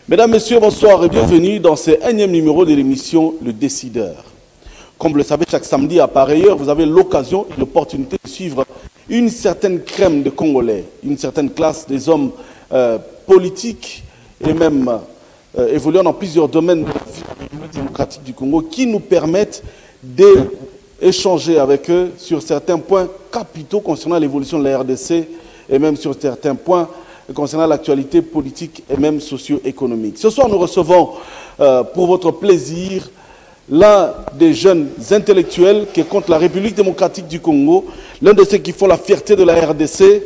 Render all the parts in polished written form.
Mesdames, Messieurs, bonsoir et bienvenue dans ce énième numéro de l'émission Le Décideur. Comme vous le savez, chaque samedi à pareille heure, vous avez l'occasion et l'opportunité de suivre une certaine crème de Congolais, une certaine classe des hommes politiques et même évoluant dans plusieurs domaines de la vie démocratique du Congo qui nous permettent d'échanger avec eux sur certains points capitaux concernant l'évolution de la RDC et même sur certains points concernant l'actualité politique et même socio-économique. Ce soir, nous recevons, pour votre plaisir, l'un des jeunes intellectuels qui compte la République démocratique du Congo, l'un de ceux qui font la fierté de la RDC.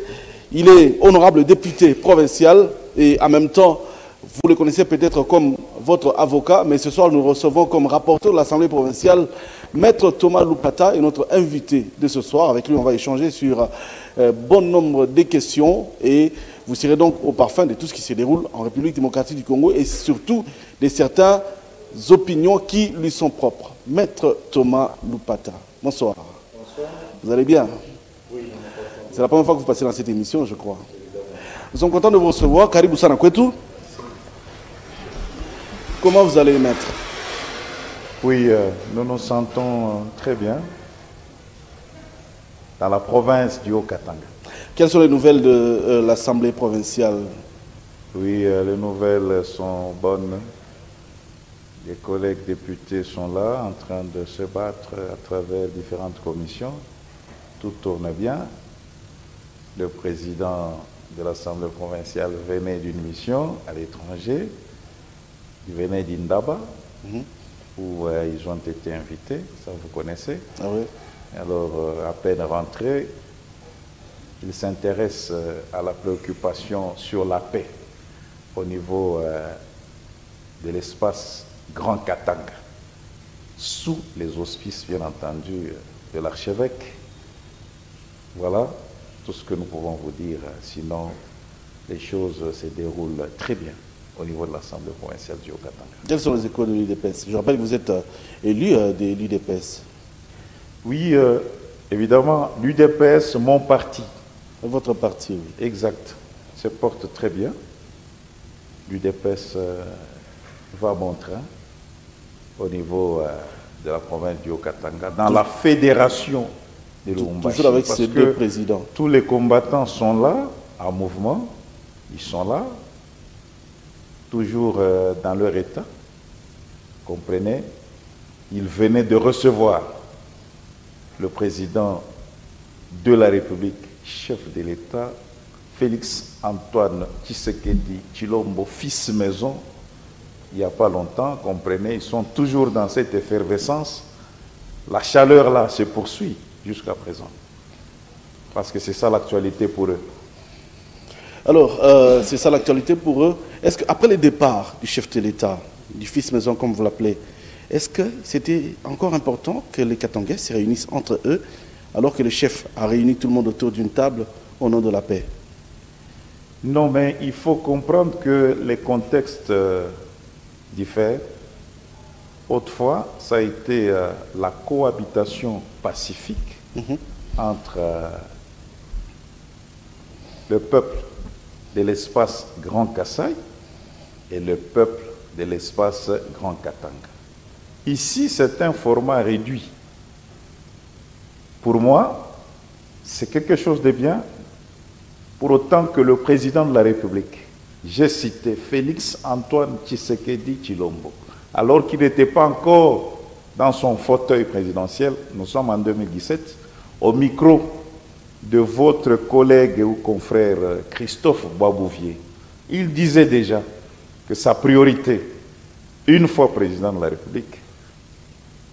Il est honorable député provincial et en même temps, vous le connaissez peut-être comme votre avocat, mais ce soir, nous recevons comme rapporteur de l'Assemblée provinciale Maître Thomas Loupata est notre invité de ce soir. Avec lui, on va échanger sur bon nombre de questions et vous serez donc au parfum de tout ce qui se déroule en République démocratique du Congo et surtout de certaines opinions qui lui sont propres. Maître Thomas Loupata, bonsoir. Bonsoir. Vous allez bien? Oui. C'est la première fois que vous passez dans cette émission, je crois. Nous sommes contents de vous recevoir. Karibou Sana Kwetu. Comment vous allez, maître? Oui, nous nous sentons très bien dans la province du Haut-Katanga. Quelles sont les nouvelles de l'Assemblée provinciale? Oui, les nouvelles sont bonnes. Les collègues députés sont là, en train de se battre à travers différentes commissions. Tout tourne bien. Le président de l'Assemblée provinciale venait d'une mission à l'étranger. Il venait d'Indaba, où ils ont été invités, ça vous connaissez. Ah oui. Alors, à peine rentré, il s'intéresse à la préoccupation sur la paix au niveau de l'espace Grand Katanga, sous les auspices, bien entendu, de l'archevêque. Voilà tout ce que nous pouvons vous dire. Sinon, les choses se déroulent très bien au niveau de l'Assemblée provinciale du Haut-Katanga. Quels sont les échos de l'UDPS? Je rappelle que vous êtes élu de l'UDPS. Oui, évidemment, l'UDPS, mon parti. Votre parti, oui. Exact. Se porte très bien. L'UDPS va à bon train au niveau de la province du Haut-Katanga, dans la fédération de Lubumbashi. Toujours avec ces deux présidents. Tous les combattants sont là, en mouvement. Ils sont là, toujours dans leur état. Comprenez? Ils venaient de recevoir le président de la République, chef de l'État, Félix Antoine Tshisekedi Tshilombo, fils maison, il n'y a pas longtemps, comprenez, ils sont toujours dans cette effervescence. La chaleur là se poursuit jusqu'à présent. Parce que c'est ça l'actualité pour eux. Alors, c'est ça l'actualité pour eux. Est-ce qu'après le départ du chef de l'État, du fils maison comme vous l'appelez, est-ce que c'était encore important que les Katangais se réunissent entre eux alors que le chef a réuni tout le monde autour d'une table au nom de la paix? Non, mais il faut comprendre que les contextes diffèrent. Autrefois, ça a été la cohabitation pacifique entre le peuple de l'espace Grand Kassai et le peuple de l'espace Grand Katanga. Ici, c'est un format réduit. Pour moi, c'est quelque chose de bien, pour autant que le président de la République, j'ai cité Félix Antoine Tshisekedi Tshilombo, alors qu'il n'était pas encore dans son fauteuil présidentiel, nous sommes en 2017, au micro de votre collègue ou confrère Christophe Boisbouvier. Il disait déjà que sa priorité, une fois président de la République,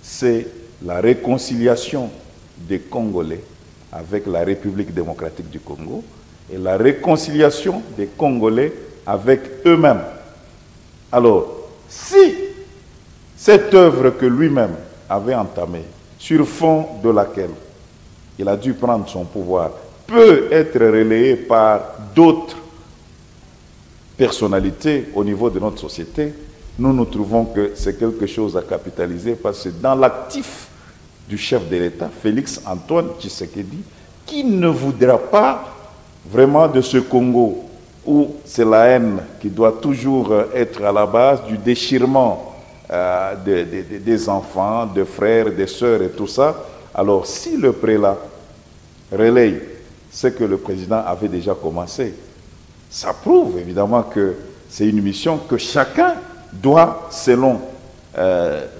c'est la réconciliation des Congolais avec la République démocratique du Congo et la réconciliation des Congolais avec eux-mêmes. Alors, si cette œuvre que lui-même avait entamée, sur fond de laquelle il a dû prendre son pouvoir, peut être relayée par d'autres personnalités au niveau de notre société, nous trouvons que c'est quelque chose à capitaliser parce que dans l'actif du chef de l'État, Félix Antoine Tshisekedi, qui ne voudra pas vraiment de ce Congo où c'est la haine qui doit toujours être à la base du déchirement des enfants, des frères, des sœurs et tout ça. Alors si le prélat relaye ce que le président avait déjà commencé, ça prouve évidemment que c'est une mission que chacun doit, selon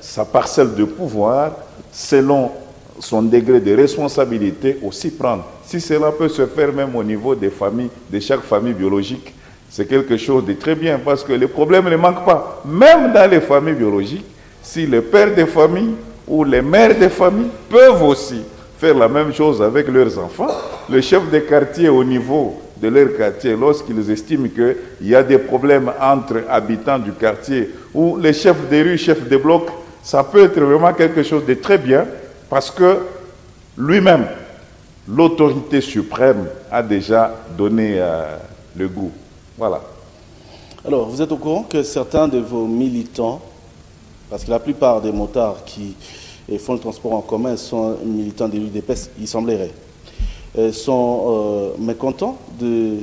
sa parcelle de pouvoir, selon son degré de responsabilité, aussi prendre. Si cela peut se faire même au niveau des familles, de chaque famille biologique, c'est quelque chose de très bien parce que les problèmes ne manquent pas. Même dans les familles biologiques, si les pères de famille ou les mères de famille peuvent aussi faire la même chose avec leurs enfants, le chef de quartier au niveau de leur quartier, lorsqu'ils estiment qu'il y a des problèmes entre habitants du quartier ou les chefs de rue, chefs de bloc, ça peut être vraiment quelque chose de très bien parce que lui-même, l'autorité suprême, a déjà donné le goût. Voilà. Alors, vous êtes au courant que certains de vos militants, parce que la plupart des motards qui font le transport en commun sont militants de l'UDPS, il semblerait, sont mécontents de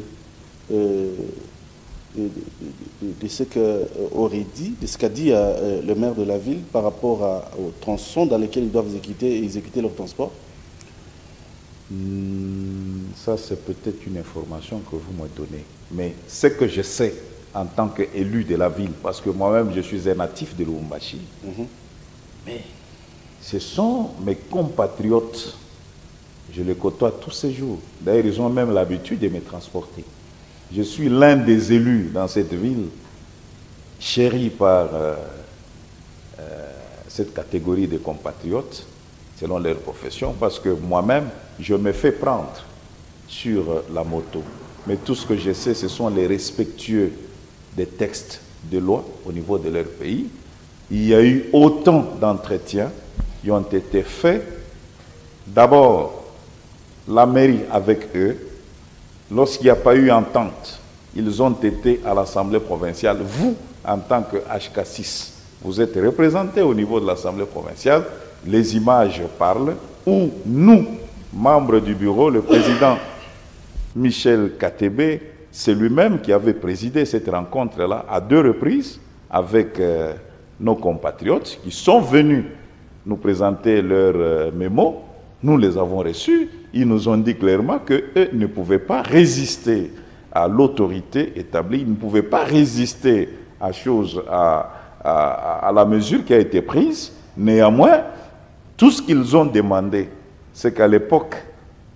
ce qu'a dit le maire de la ville par rapport aux tronçons dans lesquels ils doivent exécuter leur transport? Ça, c'est peut-être une information que vous me donnez. Mais ce que je sais en tant qu'élu de la ville, parce que moi-même, je suis un natif de Lubumbashi, mais ce sont mes compatriotes. Je les côtoie tous ces jours. D'ailleurs, ils ont même l'habitude de me transporter. Je suis l'un des élus dans cette ville, chéri par cette catégorie de compatriotes, selon leur profession, parce que moi-même, je me fais prendre sur la moto. Mais tout ce que je sais, ce sont les respectueux des textes de loi au niveau de leur pays. Il y a eu autant d'entretiens qui ont été faits. D'abord, la mairie avec eux, lorsqu'il n'y a pas eu entente, ils ont été à l'Assemblée provinciale. Vous, en tant que HK6, vous êtes représentés au niveau de l'Assemblée provinciale. Les images parlent. Où nous, membres du bureau, le président Michel Katebe, c'est lui-même qui avait présidé cette rencontre-là à 2 reprises avec nos compatriotes qui sont venus nous présenter leurs mémos. Nous les avons reçus. Ils nous ont dit clairement qu'eux ne pouvaient pas résister à l'autorité établie. Ils ne pouvaient pas résister à la mesure qui a été prise. Néanmoins, tout ce qu'ils ont demandé, c'est qu'à l'époque,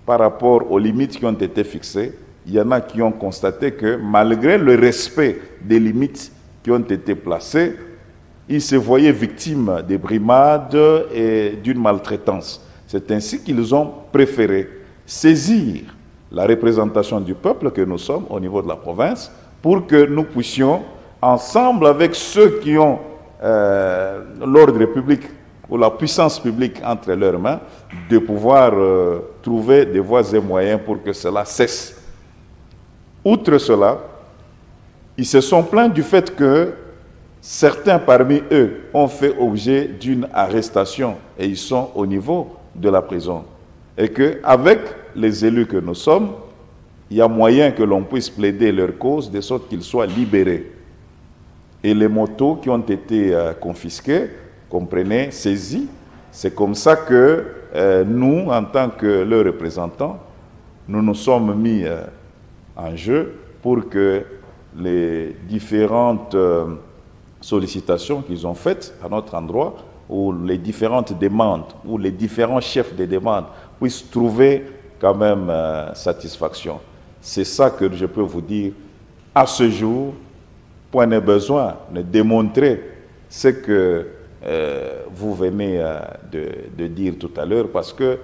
par rapport aux limites qui ont été fixées, il y en a qui ont constaté que malgré le respect des limites qui ont été placées, ils se voyaient victimes des brimades et d'une maltraitance. C'est ainsi qu'ils ont préféré saisir la représentation du peuple que nous sommes au niveau de la province pour que nous puissions, ensemble avec ceux qui ont l'ordre public ou la puissance publique entre leurs mains, de pouvoir trouver des voies et moyens pour que cela cesse. Outre cela, ils se sont plaints du fait que certains parmi eux ont fait objet d'une arrestation et ils sont au niveau de la prison. Et qu'avec les élus que nous sommes, il y a moyen que l'on puisse plaider leur cause de sorte qu'ils soient libérés. Et les motos qui ont été confisquées, comprenez, saisies, c'est comme ça que nous, en tant que leurs représentants, nous nous sommes mis en jeu pour que les différentes sollicitations qu'ils ont faites à notre endroit où les différentes demandes, où les différents chefs des demandes puissent trouver quand même satisfaction. C'est ça que je peux vous dire à ce jour. Point n'est besoin de démontrer ce que vous venez de dire tout à l'heure, parce que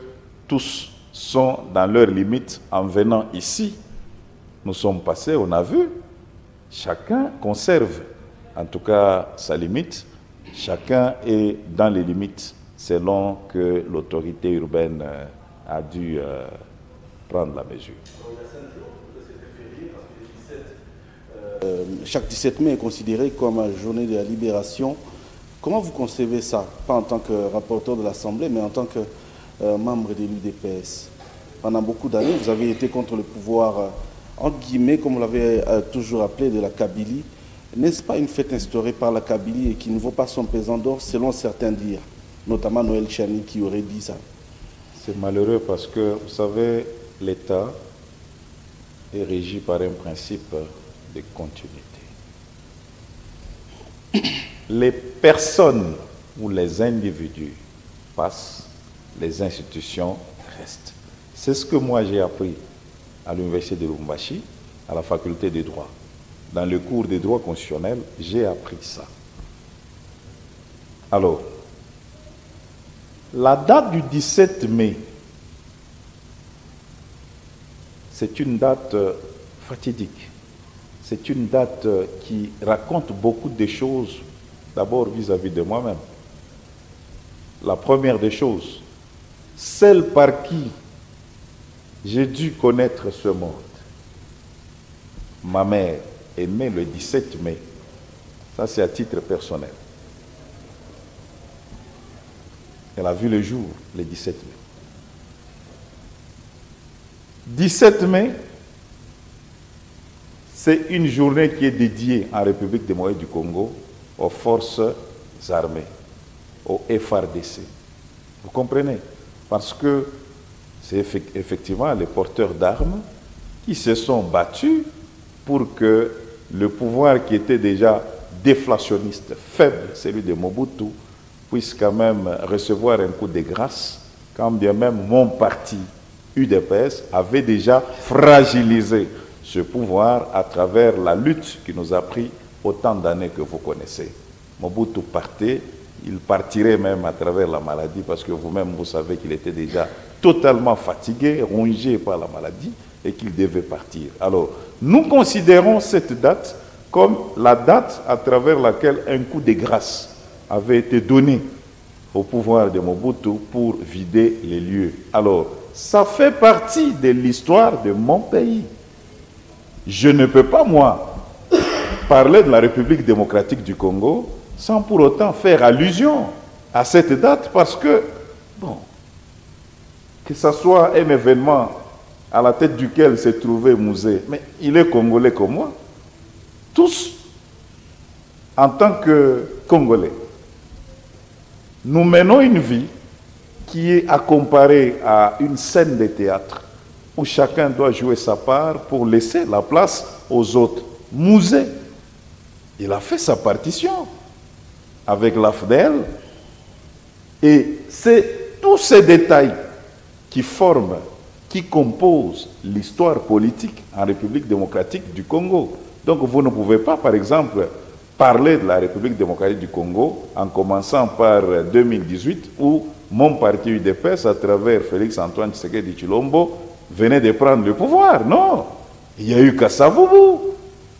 tous sont dans leurs limites en venant ici. Nous sommes passés, on a vu, chacun conserve en tout cas sa limite, chacun est dans les limites selon que l'autorité urbaine a dû prendre la mesure. Chaque 17 mai est considéré comme une journée de la libération. Comment vous concevez ça? Pas en tant que rapporteur de l'Assemblée, mais en tant que membre de l'UDPS. Pendant beaucoup d'années, vous avez été contre le pouvoir, entre guillemets, comme vous l'avez toujours appelé, de la Kabylie. N'est-ce pas une fête instaurée par la Kabylie et qui ne vaut pas son pesant d'or, selon certains dires, notamment Noël Chani qui aurait dit ça? C'est malheureux parce que, vous savez, l'État est régi par un principe de continuité. Les personnes ou les individus passent, les institutions restent. C'est ce que moi j'ai appris à l'université de Lubumbashi, à la faculté de droit. Dans le cours de droit constitutionnel, j'ai appris ça. Alors, la date du 17 mai, c'est une date fatidique. C'est une date qui raconte beaucoup de choses, d'abord vis-à-vis de moi-même. La première des choses, celle par qui j'ai dû connaître ce monde. Ma mère est née le 17 mai. Ça, c'est à titre personnel. Elle a vu le jour, le 17 mai. 17 mai, c'est une journée qui est dédiée en République démocratique du Congo aux forces armées, au FARDC. Vous comprenez? Parce que c'est effectivement les porteurs d'armes qui se sont battus pour que le pouvoir qui était déjà déflationniste, faible, celui de Mobutu, puisse quand même recevoir un coup de grâce, quand bien même mon parti, UDPS, avait déjà fragilisé ce pouvoir à travers la lutte qui nous a pris autant d'années que vous connaissez. Mobutu partait, il partirait même à travers la maladie, parce que vous-même, vous savez qu'il était déjà totalement fatigué, rongé par la maladie, et qu'il devait partir. Alors, nous considérons cette date comme la date à travers laquelle un coup de grâce avait été donné au pouvoir de Mobutu pour vider les lieux. Alors, ça fait partie de l'histoire de mon pays. Je ne peux pas, moi, parler de la République démocratique du Congo sans pour autant faire allusion à cette date, parce que, bon, que ce soit un événement à la tête duquel s'est trouvé Musée, mais il est congolais comme moi. Tous, en tant que Congolais, nous menons une vie qui est à comparer à une scène de théâtre où chacun doit jouer sa part pour laisser la place aux autres. Musée, il a fait sa partition avec l'AFDEL, et c'est tous ces détails qui forment, qui composent l'histoire politique en République démocratique du Congo. Donc vous ne pouvez pas, par exemple, parler de la République démocratique du Congo en commençant par 2018, où mon parti UDPS, à travers Félix-Antoine Tshisekedi Tshilombo, venait de prendre le pouvoir. Non, il y a eu Kasavubu,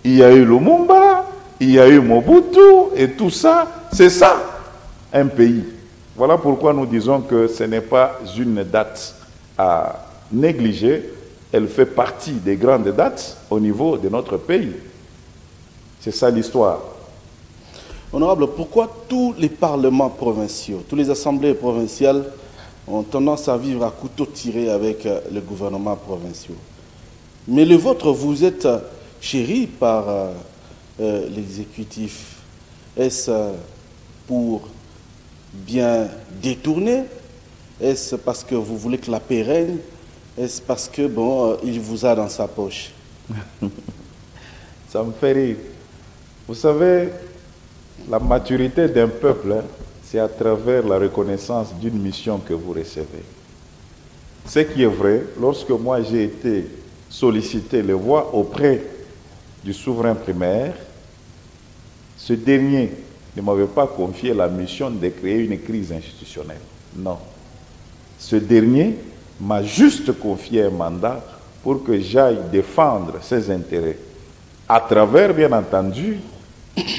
il y a eu Lumumba, il y a eu Mobutu, et tout ça, c'est ça, un pays. Voilà pourquoi nous disons que ce n'est pas une date à négliger, elle fait partie des grandes dates au niveau de notre pays. C'est ça l'histoire. Honorable, pourquoi tous les parlements provinciaux, toutes les assemblées provinciales ont tendance à vivre à couteau tiré avec le gouvernement provincial? Mais le vôtre, vous êtes chéri par l'exécutif. Est-ce pour bien détourner? Est-ce parce que vous voulez que la paix règne? Est-ce parce que, bon, il vous a dans sa poche? Ça me fait rire. Vous savez, la maturité d'un peuple, c'est à travers la reconnaissance d'une mission que vous recevez. Ce qui est vrai, lorsque moi j'ai été sollicité les voix auprès du souverain primaire, ce dernier ne m'avait pas confié la mission de créer une crise institutionnelle. Non. Ce dernier m'a juste confié un mandat pour que j'aille défendre ses intérêts à travers, bien entendu,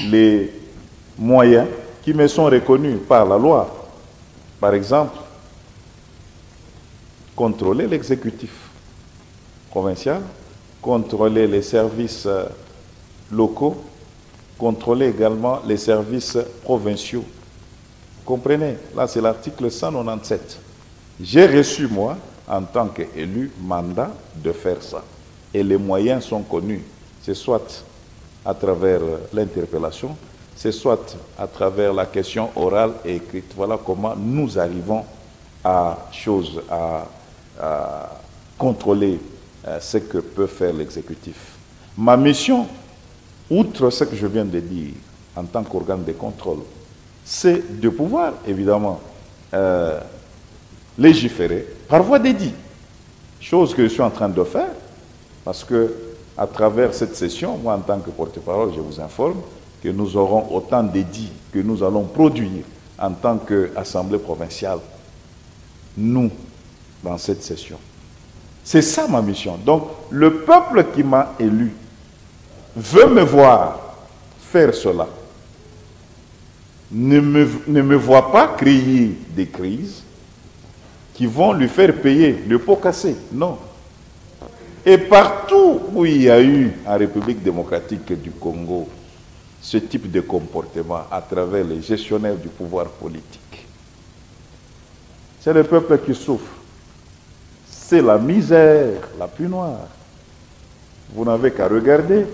les moyens qui me sont reconnus par la loi. Par exemple, contrôler l'exécutif provincial, contrôler les services locaux, contrôler également les services provinciaux. Vous comprenez? Là, c'est l'article 197. J'ai reçu, moi, en tant qu'élu, mandat de faire ça. Et les moyens sont connus. C'est soit à travers l'interpellation, c'est soit à travers la question orale et écrite. Voilà comment nous arrivons à contrôler ce que peut faire l'exécutif. Ma mission, outre ce que je viens de dire en tant qu'organe de contrôle, c'est de pouvoir, évidemment, légiférer par voie d'édit. Chose que je suis en train de faire, parce que à travers cette session, moi en tant que porte-parole, je vous informe que nous aurons autant d'édits que nous allons produire en tant qu'Assemblée provinciale, nous, dans cette session. C'est ça ma mission. Donc, le peuple qui m'a élu veut me voir faire cela. Ne me voit pas créer des crises qui vont lui faire payer le pot cassé. Non. Et partout où il y a eu en République démocratique du Congo ce type de comportement à travers les gestionnaires du pouvoir politique, c'est le peuple qui souffre. C'est la misère la plus noire. Vous n'avez qu'à regarder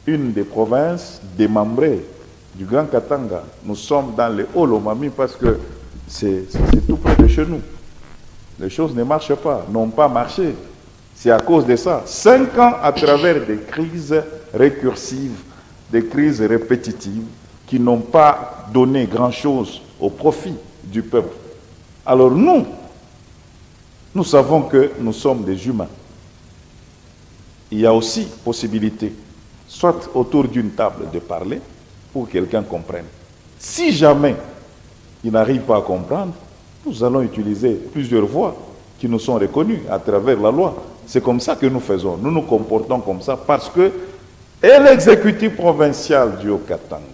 une des provinces démembrées du Grand Katanga. Nous sommes dans le Haut-Lomami parce que c'est tout près de chez nous. Les choses ne marchent pas, n'ont pas marché. C'est à cause de ça. 5 ans à travers des crises récursives, des crises répétitives qui n'ont pas donné grand-chose au profit du peuple. Alors nous savons que nous sommes des humains. Il y a aussi possibilité, soit autour d'une table de parler, pour que quelqu'un comprenne. Si jamais il n'arrive pas à comprendre, nous allons utiliser plusieurs voies qui nous sont reconnues à travers la loi. C'est comme ça que nous faisons. Nous nous comportons comme ça parce que et l'exécutif provincial du Haut-Katanga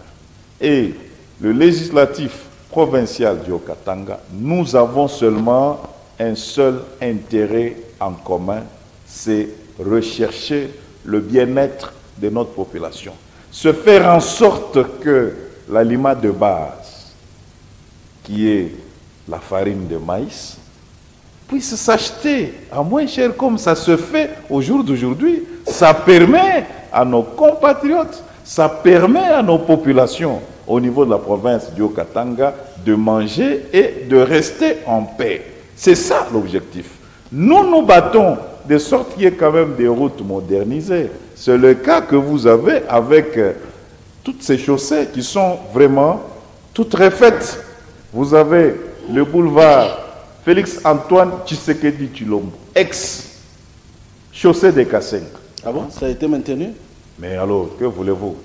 et le législatif provincial du Haut-Katanga, nous avons seulement un seul intérêt en commun, c'est rechercher le bien-être de notre population. Se faire en sorte que l'aliment de base, qui est la farine de maïs, puisse s'acheter à moins cher comme ça se fait au jour d'aujourd'hui. Ça permet à nos compatriotes, ça permet à nos populations au niveau de la province du Haut-Katanga de manger et de rester en paix. C'est ça l'objectif. Nous nous battons de sorte qu'il y ait quand même des routes modernisées. C'est le cas que vous avez avec toutes ces chaussées qui sont vraiment toutes refaites. Vous avez le boulevard Félix-Antoine Tshisekedi Tshilombo, ex-chaussée de Kasenga. Ah bon, ça a été maintenu? Mais alors, que voulez-vous?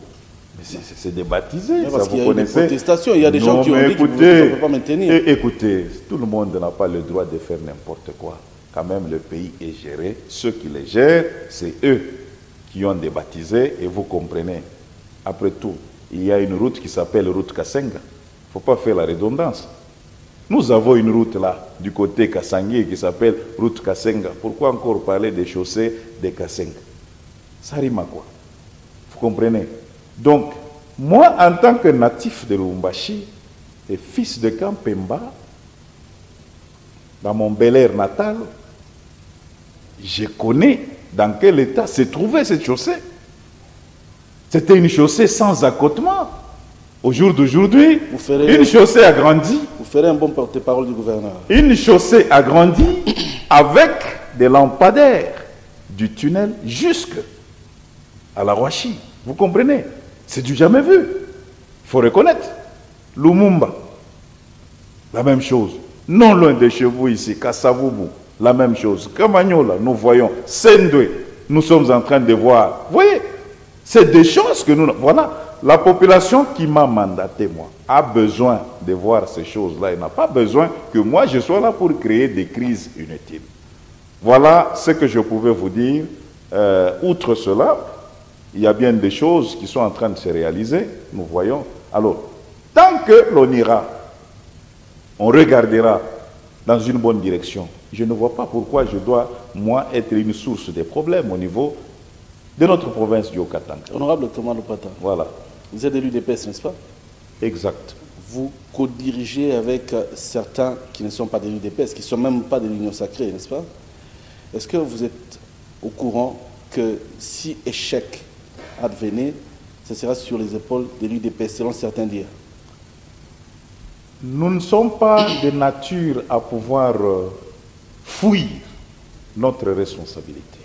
C'est débaptisé, ça vous connaissez. Il y a des protestations, il y a des gens qui ont dit qu'on ne peut pas maintenir. Écoutez, tout le monde n'a pas le droit de faire n'importe quoi. Quand même, le pays est géré. Ceux qui les gèrent, c'est eux qui ont débaptisé, et vous comprenez. Après tout, il y a une route qui s'appelle route Kasenga. Il ne faut pas faire la redondance. Nous avons une route là, du côté Kassangé, qui s'appelle route Kasenga. Pourquoi encore parler des chaussées de Kasenga? Ça rime à quoi? Vous comprenez? Donc, moi, en tant que natif de Lubumbashi et fils de Kampemba, dans mon Bel Air natal, je connais dans quel état se trouvait cette chaussée. C'était une chaussée sans accotement. Au jour d'aujourd'hui, une chaussée agrandie. Vous ferez un bon porte-parole du gouverneur. Une chaussée agrandie avec des lampadaires du tunnel jusqu'à la Roachi. Vous comprenez? C'est du jamais vu. Il faut reconnaître. Lumumba, la même chose. Non loin de chez vous ici, Kasavubu, la même chose. Kamagnola, nous voyons. Sendwe, nous sommes en train de voir. Vous voyez, c'est des choses que nous... Voilà, la population qui m'a mandaté, moi, a besoin de voir ces choses-là. Il n'a pas besoin que moi, je sois là pour créer des crises inutiles. Voilà ce que je pouvais vous dire. Outre cela, il y a bien des choses qui sont en train de se réaliser. Nous voyons. Alors, tant que l'on ira, on regardera dans une bonne direction. Je ne vois pas pourquoi je dois, moi, être une source de problèmes au niveau de notre province du Haut-Katanga. Honorable Thomas Lopata, voilà. Vous êtes de l'UDPS, n'est-ce pas? Exact. Vous co-dirigez avec certains qui ne sont pas de l'UDPS, qui ne sont même pas de l'Union sacrée, n'est-ce pas? Est-ce que vous êtes au courant que si échec advenait, ce sera sur les épaules de l'UDPS, selon certains dires? Nous ne sommes pas de nature à pouvoir fuir notre responsabilité.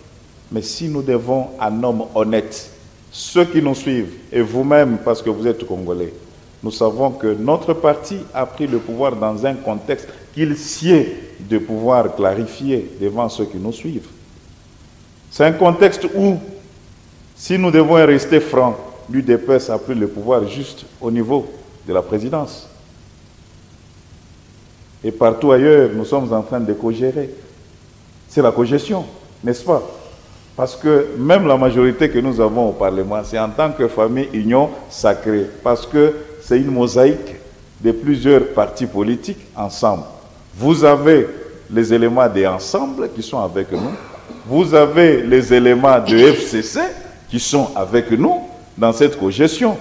Mais si nous devons un homme honnête, ceux qui nous suivent, et vous-même, parce que vous êtes Congolais, nous savons que notre parti a pris le pouvoir dans un contexte qu'il sied de pouvoir clarifier devant ceux qui nous suivent. C'est un contexte où, si nous devons rester francs, l'UDPS a pris le pouvoir juste au niveau de la présidence. Et partout ailleurs, nous sommes en train de co-gérer. C'est la co-gestion, n'est-ce pas? Parce que même la majorité que nous avons au Parlement, c'est en tant que famille union sacrée. Parce que c'est une mosaïque de plusieurs partis politiques ensemble. Vous avez les éléments des ensembles qui sont avec nous. Vous avez les éléments de FCC qui sont avec nous dans cette co-gestion.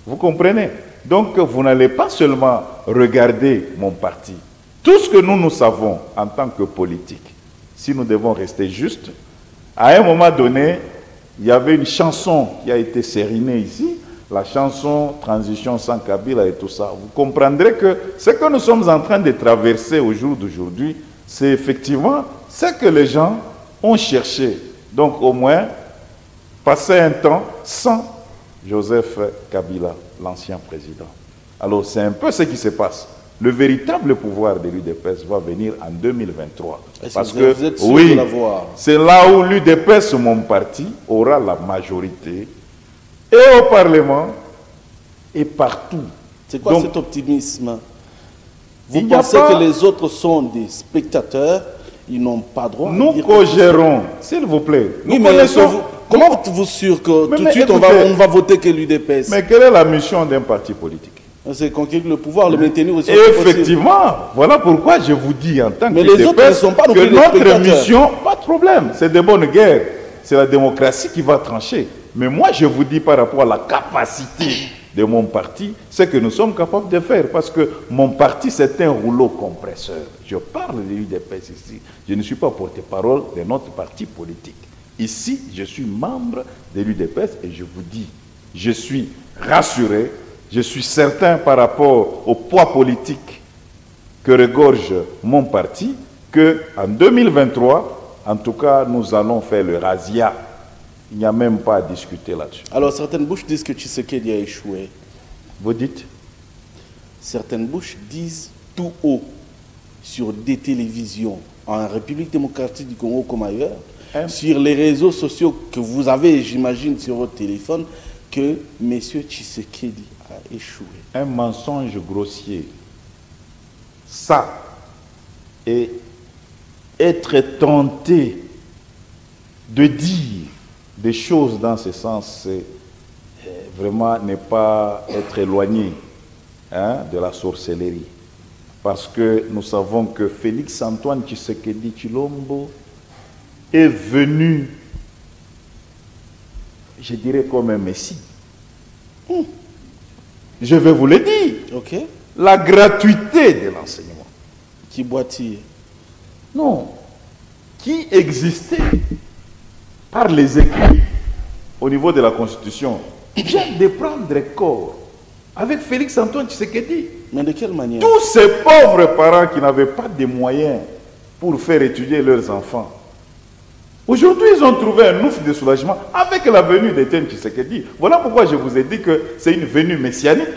Vous comprenez? Donc vous n'allez pas seulement regarder mon parti. Tout ce que nous savons en tant que politique, si nous devons rester justes, à un moment donné, il y avait une chanson qui a été sérinée ici, la chanson Transition sans Kabila et tout ça. Vous comprendrez que ce que nous sommes en train de traverser au jour d'aujourd'hui, c'est effectivement ce que les gens ont cherché. Donc au moins, passer un temps sans Joseph Kabila, l'ancien président. Alors c'est un peu ce qui se passe. Le véritable pouvoir de l'UDPS va venir en 2023. Parce que, vous êtes sûr oui, de l'avoir? C'est là où l'UDPS, mon parti, aura la majorité, et au Parlement, et partout. C'est quoi cet optimisme? Vous pensez que les autres sont des spectateurs, ils n'ont pas droit? Nous co-gérons, s'il vous plaît. Oui, mais comment êtes-vous sûr que tout de suite on va voter que l'UDPS? Mais quelle est la mission d'un parti politique? C'est conquérir le pouvoir, le maintenir aussi. Effectivement, voilà pourquoi je vous dis en tant que les autres ne sont pas que notre mission, pas de problème, c'est de bonnes guerres. C'est la démocratie qui va trancher. Mais moi, je vous dis par rapport à la capacité de mon parti, ce que nous sommes capables de faire. Parce que mon parti, c'est un rouleau compresseur. Je parle de l'UDPS ici. Je ne suis pas porte-parole de notre parti politique. Ici, je suis membre de l'UDPS et je vous dis, je suis rassuré. Je suis certain par rapport au poids politique que regorge mon parti qu'en 2023, en tout cas, nous allons faire le razzia. Il n'y a même pas à discuter là-dessus. Alors, certaines bouches disent que Tshisekedi a échoué. Vous dites? Certaines bouches disent tout haut sur des télévisions en République démocratique du Congo comme ailleurs, sur les réseaux sociaux que vous avez, j'imagine, sur votre téléphone, que M. Tshisekedi a échoué. Un mensonge grossier. Ça, et être tenté de dire des choses dans ce sens, c'est vraiment ne pas être éloigné de la sorcellerie. Parce que nous savons que Félix Antoine Tshisekedi Tshilombo est venu, je dirais, comme un messie. Je vais vous le dire. Okay. La gratuité de l'enseignement. Qui boitille? Non. Qui existait par les écrits au niveau de la Constitution vient de prendre corps avec Félix Antoine Tshisekedi. Mais de quelle manière? Tous ces pauvres parents qui n'avaient pas de moyens pour faire étudier leurs enfants. Aujourd'hui, ils ont trouvé un ouf de soulagement avec la venue d'Étienne Tshisekedi. Voilà pourquoi je vous ai dit que c'est une venue messianique.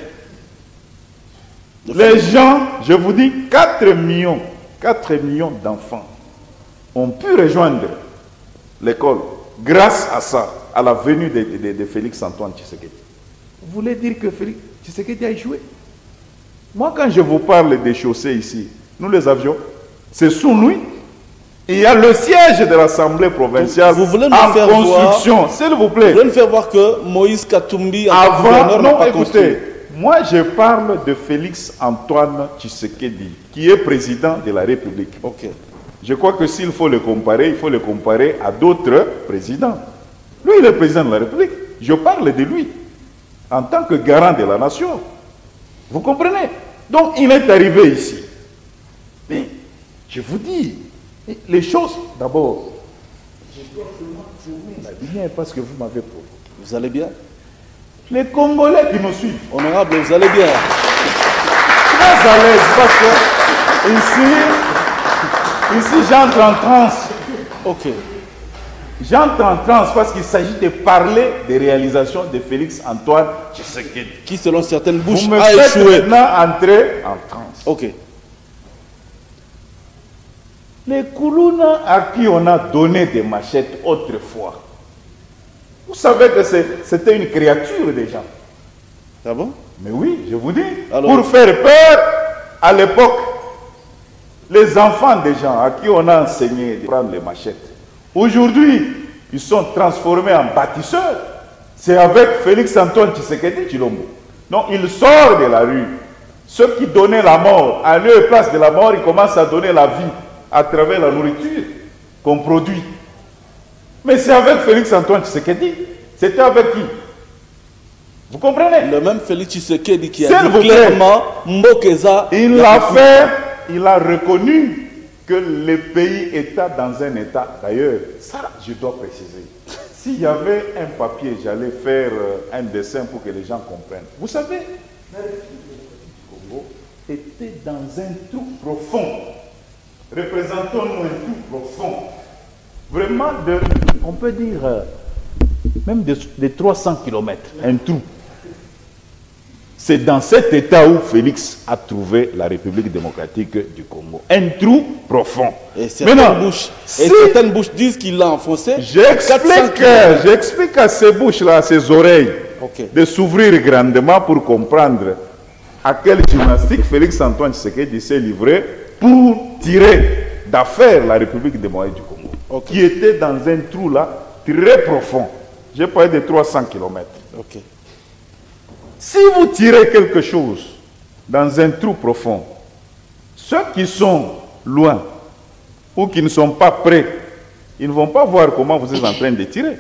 Les gens, je vous dis, 4 millions d'enfants ont pu rejoindre l'école grâce à ça, à la venue de Félix Antoine Tshisekedi. Vous voulez dire que Félix Tshisekedi a échoué? Moi, quand je vous parle des chaussées ici, nous les avions, c'est sous nous. Il y a le siège de l'Assemblée provinciale vous voulez nous en faire construction, s'il vous plaît. Vous voulez nous faire voir que Moïse Katumbi, en tant que Avant, gouverneur, n'a non, pas écoutez, construit. moi je parle de Félix Antoine Tshisekedi, qui est président de la République. Ok. Je crois que s'il faut le comparer, il faut le comparer à d'autres présidents. Lui, il est président de la République. Je parle de lui, en tant que garant de la nation. Vous comprenez? Donc, il est arrivé ici. Mais, je vous dis, les choses, d'abord, je dois seulement tourner la lumière parce que vous m'avez provoqué. Vous allez bien? Les Congolais qui nous suivent. Honorable, vous allez bien? Très à l'aise parce que ici j'entre en transe. Ok. J'entre en transe parce qu'il s'agit de parler des réalisations de Félix Antoine Tshisekedi. Qui, selon certaines bouches, Vous me a faites échoué. maintenant entrer en transe. Ok. Les Koulouna à qui on a donné des machettes autrefois, vous savez que c'était une créature déjà. Ah bon? Mais oui, je vous dis, Alors, pour faire peur, à l'époque, les enfants des gens à qui on a enseigné de prendre les machettes, aujourd'hui, ils sont transformés en bâtisseurs. C'est avec Félix Antoine Tshisekedi Tshilombo. Donc, il sort de la rue. Ceux qui donnaient la mort, à lieu et place de la mort, ils commencent à donner la vie à travers la nourriture qu'on produit. Mais c'est avec Félix Antoine Tshisekedi. C'était avec qui? Vous comprenez? le même Félix Tshisekedi qui S'il a vous dit plaît. clairement Mbokeza. Il l'a fait, il a reconnu que le pays est dans un état. D'ailleurs, ça, je dois préciser. S'il y avait un papier, j'allais faire un dessin pour que les gens comprennent. Vous savez, la République du Congo était dans un trou profond. Représentons-nous un trou profond. Vraiment, on peut dire, même de 300 km, un trou. C'est dans cet état où Félix a trouvé la République démocratique du Congo. Un trou profond. Et certaines bouches disent qu'il l'a enfoncé. J'explique à ces bouches-là, à ces oreilles, Ok. de s'ouvrir grandement pour comprendre à quelle gymnastique Félix Antoine Tshisekedi s'est livré pour tirer d'affaire la République démocratique du Congo, Ok. qui était dans un trou là très profond. J'ai parlé de 300 km. Ok. Si vous tirez quelque chose dans un trou profond, ceux qui sont loin ou qui ne sont pas prêts, ils ne vont pas voir comment vous êtes en train de tirer.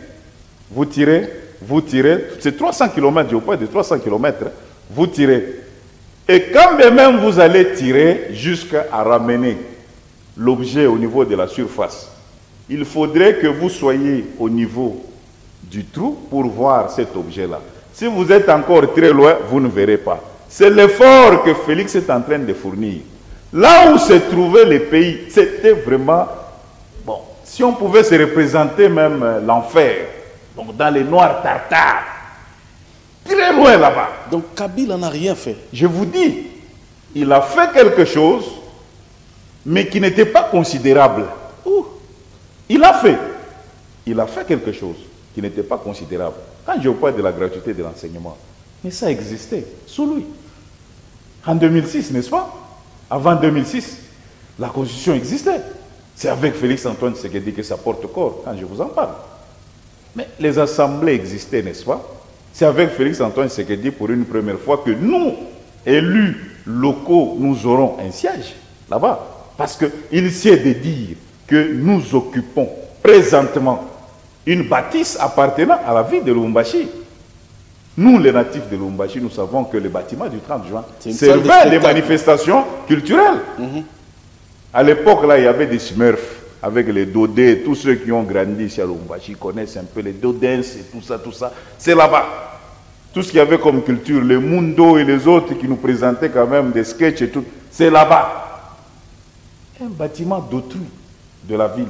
Vous tirez, c'est 300 km, je vous parle de 300 km, vous tirez. Et quand même vous allez tirer jusqu'à ramener l'objet au niveau de la surface, il faudrait que vous soyez au niveau du trou pour voir cet objet-là. Si vous êtes encore très loin, vous ne verrez pas. C'est l'effort que Félix est en train de fournir. Là où se trouvait le pays, c'était vraiment... Bon, si on pouvait se représenter même l'enfer, donc dans les noirs tartares, très loin là-bas. Donc Kabila n'a rien fait. Je vous dis, il a fait quelque chose, mais qui n'était pas considérable. Il a fait quelque chose qui n'était pas considérable. Quand je vous parle de la gratuité de l'enseignement, mais ça existait sous lui. En 2006, n'est-ce pas? Avant 2006, la Constitution existait. C'est avec Félix Antoine Tshisekedi que ça porte corps, quand je vous en parle. Mais les assemblées existaient, n'est-ce pas? C'est avec Félix Antoine Tshisekedi pour une première fois que nous, élus locaux, nous aurons un siège là-bas. Parce qu'il sied de dire que nous occupons présentement une bâtisse appartenant à la ville de Lubumbashi. Nous, les natifs de Lubumbashi, nous savons que le bâtiment du 30 juin servait des manifestations culturelles. À l'époque, là, il y avait des smurfs avec les dodés. Tous ceux qui ont grandi ici à Lubumbashi connaissent un peu les dodens et tout ça. C'est là-bas. Tout ce qu'il y avait comme culture, les Mundo et les autres qui nous présentaient quand même des sketchs et tout, c'est là-bas. Un bâtiment d'autrui de la ville.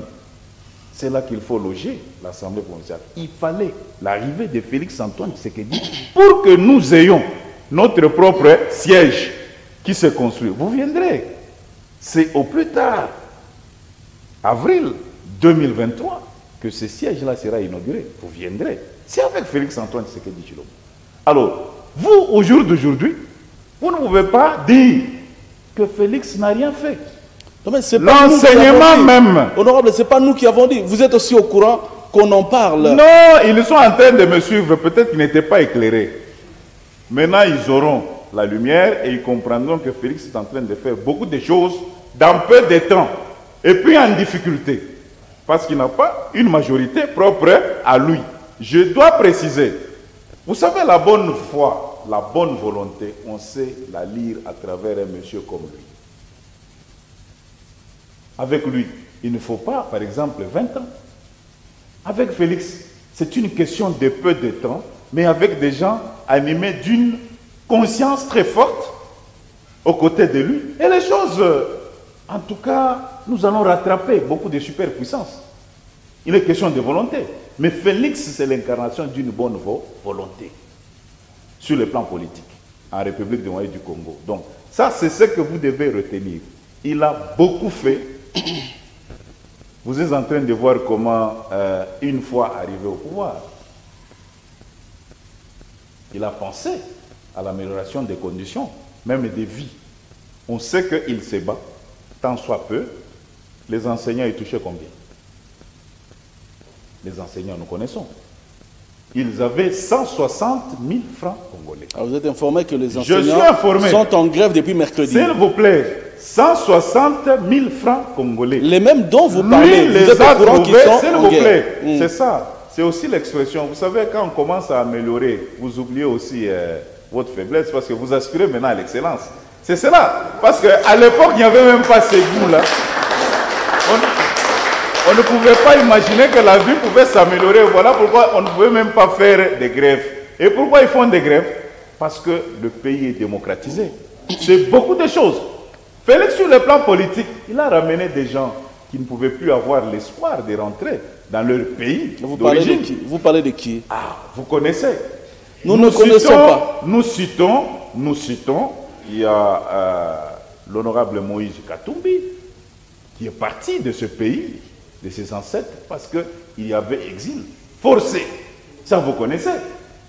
C'est là qu'il faut loger l'Assemblée provinciale. Il fallait l'arrivée de Félix Antoine Tshisekedi pour que nous ayons notre propre siège. qui se construit, vous viendrez. C'est au plus tard, avril 2023, que ce siège-là sera inauguré. Vous viendrez. C'est avec Félix-Antoine Tshisekedi Tshilombo. Alors, vous, au jour d'aujourd'hui, vous ne pouvez pas dire que Félix n'a rien fait. L'enseignement même. Honorable, ce n'est pas nous qui avons dit. Vous êtes aussi au courant qu'on en parle. Non, ils sont en train de me suivre. Peut-être qu'ils n'étaient pas éclairés. Maintenant, ils auront la lumière et ils comprendront que Félix est en train de faire beaucoup de choses dans peu de temps. Et puis en difficulté. Parce qu'il n'a pas une majorité propre à lui. Je dois préciser. Vous savez, la bonne foi, la bonne volonté, on sait la lire à travers un monsieur comme lui. Avec lui, il ne faut pas, par exemple, 20 ans. Avec Félix, c'est une question de peu de temps, mais avec des gens animés d'une conscience très forte aux côtés de lui. Et les choses, en tout cas, nous allons rattraper beaucoup de superpuissances. Il est question de volonté. Mais Félix, c'est l'incarnation d'une bonne volonté sur le plan politique en République démocratique du Congo. Donc, ça, c'est ce que vous devez retenir. Il a beaucoup fait. Vous êtes en train de voir comment, une fois arrivé au pouvoir, il a pensé à l'amélioration des conditions, même des vies. On sait qu'il se bat, tant soit peu. Les enseignants, ils touchaient combien? Les enseignants, nous connaissons. Ils avaient 160 000 francs congolais. Alors vous êtes informé que les enseignants sont en grève depuis mercredi. S'il vous plaît, 160 000 francs congolais. Les mêmes dont vous parlez, lui, vous êtes au courant qu'ils sont s'il en vous guerre. plaît, c'est ça. C'est aussi l'expression. Vous savez, quand on commence à améliorer, vous oubliez aussi votre faiblesse parce que vous aspirez maintenant à l'excellence. C'est cela. Parce qu'à l'époque, il n'y avait même pas ces goûts-là. On ne pouvait pas imaginer que la vie pouvait s'améliorer. Voilà pourquoi on ne pouvait même pas faire des grèves. Et pourquoi ils font des grèves? Parce que le pays est démocratisé. C'est beaucoup de choses. Félix, sur le plan politique, il a ramené des gens qui ne pouvaient plus avoir l'espoir de rentrer dans leur pays d'origine. Vous parlez de qui? Ah, vous connaissez. Nous ne connaissons pas. Nous citons, il y a l'honorable Moïse Katumbi, qui est parti de ce pays, de ses ancêtres, parce qu'il y avait exil forcé. Ça, vous connaissez.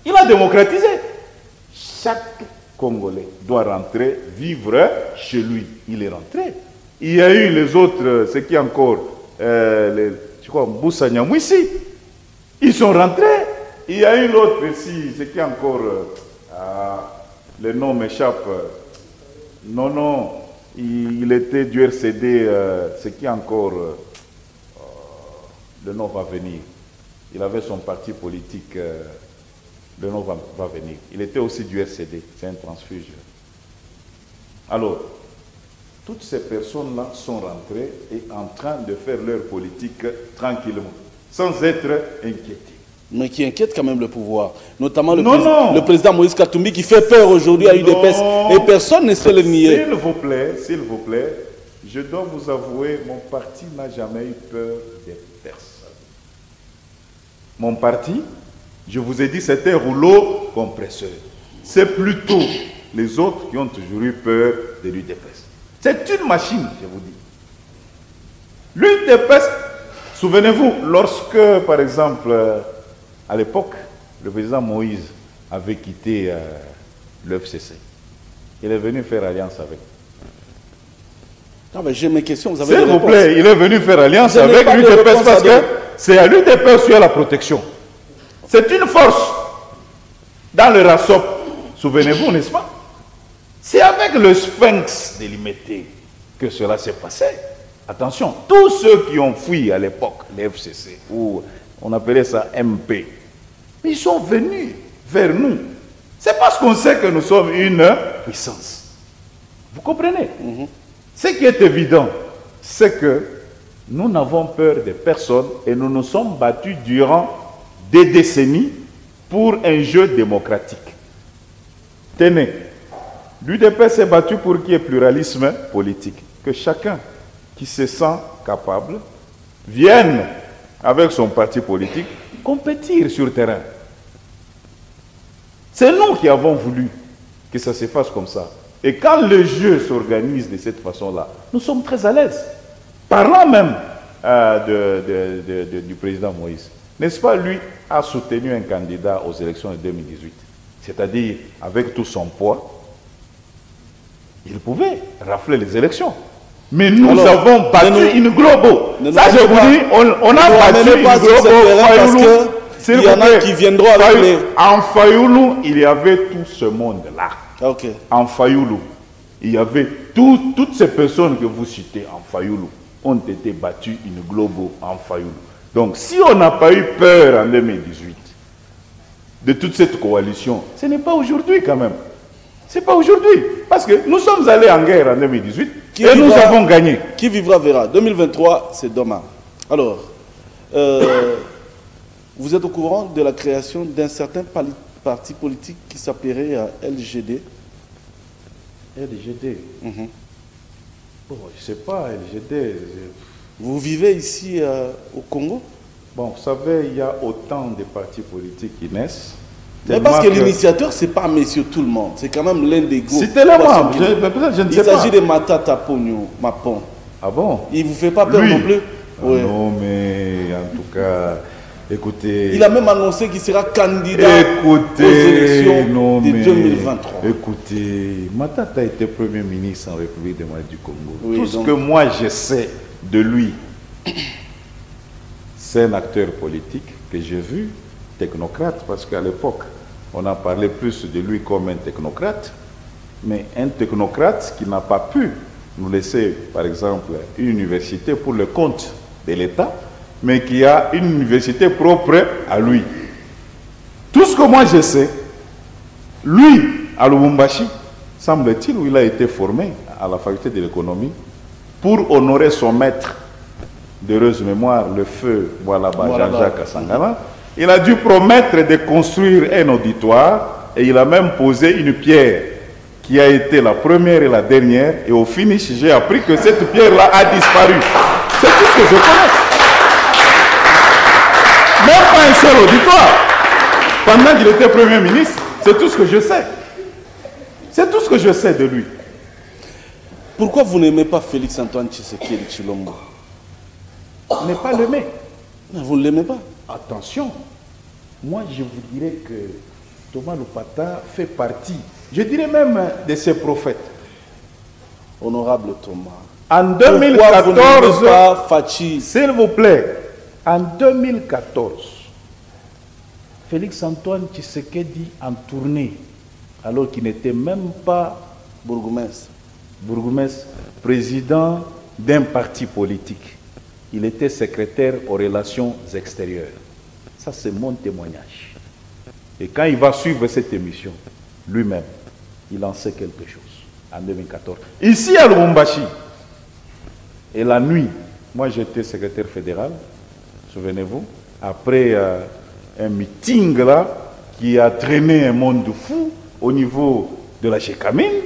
Il a démocratisé. Chaque Congolais doit rentrer, vivre chez lui. Il est rentré. Il y a eu les autres, ce qui est encore, Mboussa Nyamwisi. Ils sont rentrés. Il y a eu l'autre ici, ce qui est encore, le nom m'échappe. Non, il était du RCD, ce qui est encore, le nom va venir. Il avait son parti politique, le nom va venir. Il était aussi du RCD, c'est un transfuge. Alors, toutes ces personnes-là sont rentrées et en train de faire leur politique tranquillement, sans être inquiétées. Mais qui inquiète quand même le pouvoir. Notamment le président Moïse Katumbi qui fait peur aujourd'hui à UDPS. Et personne ne sait le nier. S'il vous plaît, je dois vous avouer, mon parti n'a jamais eu peur de personne. Mon parti, je vous ai dit, c'était un rouleau compresseur. C'est plutôt les autres qui ont toujours eu peur de l'UDPS. C'est une machine, je vous dis. L'UDPS, souvenez-vous, lorsque, par exemple, à l'époque, le président Moïse avait quitté l'UFCC, il est venu faire alliance avec. Non, mais j'ai mes questions, vous avez des réponses. S'il vous plaît, il est venu faire alliance avec l'UDPS parce que c'est à l'UDPS qui a la protection. C'est une force. Dans le RASOP, souvenez-vous, n'est-ce pas? C'est avec le Sphinx délimité que cela s'est passé. Attention, tous ceux qui ont fui à l'époque, les FCC, ou on appelait ça MP, ils sont venus vers nous. C'est parce qu'on sait que nous sommes une puissance. Vous comprenez? Ce qui est évident, c'est que nous n'avons peur de personne et nous nous sommes battus durant des décennies pour un jeu démocratique. Tenez, l'UDP s'est battu pour qu'il y ait pluralisme politique. Que chacun qui se sent capable vienne avec son parti politique compétir sur le terrain. C'est nous qui avons voulu que ça se fasse comme ça. Et quand le jeu s'organise de cette façon-là, nous sommes très à l'aise. Parlant même du président Moïse, n'est-ce pas, lui a soutenu un candidat aux élections de 2018. C'est-à-dire, avec tout son poids, il pouvait rafler les élections. Mais nous avons battu une globo. Ça, je vous dis, on a battu une globo. Il y en a qui viendront avec les... En Fayoulou, il y avait tout ce monde-là. Okay. En Fayoulou, il y avait toutes ces personnes que vous citez en Fayoulou ont été battues une globo en Fayoulou. Donc, si on n'a pas eu peur en 2018 de toute cette coalition, ce n'est pas aujourd'hui quand même. Ce n'est pas aujourd'hui. Parce que nous sommes allés en guerre en 2018 et nous avons gagné. Qui vivra verra. 2023, c'est demain. Alors, vous êtes au courant de la création d'un certain parti politique qui s'appellerait LGD? LGD. Bon, je ne sais pas, LGD. Vous vivez ici au Congo? Bon, vous savez, il y a autant de partis politiques qui naissent. Mais parce que l'initiateur, ce n'est pas monsieur tout le monde. C'est quand même l'un des groupes. C'était le moi, je ne sais pas. Il s'agit de Matata Pogno, Mapon. Ah bon? Il ne vous fait pas peur non plus? Ouais. Non, mais en tout cas, écoutez... Il a même annoncé qu'il sera candidat aux élections de 2023. Écoutez, Matata était Premier ministre en République démocratique du Congo. Oui, tout ce que moi je sais de lui, c'est un acteur politique que j'ai vu, technocrate, parce qu'à l'époque, on a parlé plus de lui comme un technocrate, mais un technocrate qui n'a pas pu nous laisser, par exemple, une université pour le compte de l'État, mais qui a une université propre à lui. Tout ce que moi je sais, lui, à Lubumbashi, semble-t-il, où il a été formé à la faculté de l'économie, pour honorer son maître d'heureuse mémoire, le feu Jean-Jacques Sangana, il a dû promettre de construire un auditoire et il a même posé une pierre qui a été la première et la dernière, et au finish, j'ai appris que cette pierre-là a disparu. C'est tout ce que je connais. Même pas un seul auditoire. Pendant qu'il était Premier ministre, c'est tout ce que je sais. C'est tout ce que je sais de lui. Pourquoi vous n'aimez pas Félix Antoine Tshisekedi Tshilombo? Ne pas l'aimer. Vous ne l'aimez pas? Attention, moi je vous dirais que Thomas Lopata fait partie, je dirais même, de ses prophètes. Honorable Thomas. En 2014, s'il vous plaît, en 2014, Félix Antoine Tshisekedi en tournée, alors qu'il n'était même pas bourgmestre, président d'un parti politique. Il était secrétaire aux relations extérieures. Ça, c'est mon témoignage. Et quand il va suivre cette émission, lui-même, il en sait quelque chose. En 2014. Ici à Lubumbashi, et la nuit, moi j'étais secrétaire fédéral, souvenez-vous, après un meeting là, qui a traîné un monde fou au niveau de la Gécamine,